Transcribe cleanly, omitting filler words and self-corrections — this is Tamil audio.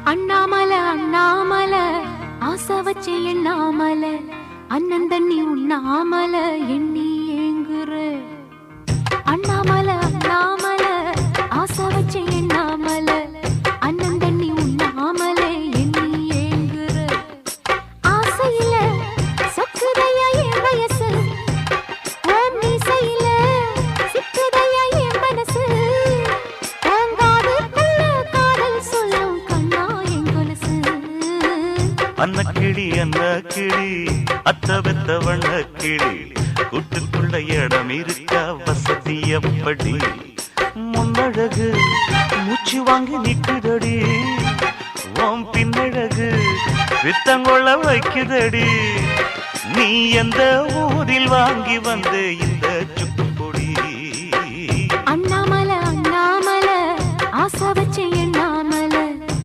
அண்ணாமலை அண்ணாமலை ஆசை வச்சு எண்ணாமலை அண்ணன் தண்ணி உண்ணாமலை எண்ணி ஏங்குற அண்ணாமலை அண்ணாமலை ஆசை வச்சு எண்ணாமலை அண்ணன் தண்ணி உண்ணாமலை எண்ணி ஏங்குற ஆசையில சொக்குதையா என் வயசு ஓம் மீசையில சிக்குதையா என் மனசு அன்ன கிளி அத்த வெத்த வண்ண கிளி கூட்டுக்குள்ள இடம் இருக்க வசதி எப்படி முன்னழகு மூச்சு வாங்கி நிக்குதடி ஓம் பின்னழகு வித்தங்கொள்ள வைக்குதடி நீ எந்த ஊரில் வாங்கி வந்து இந்த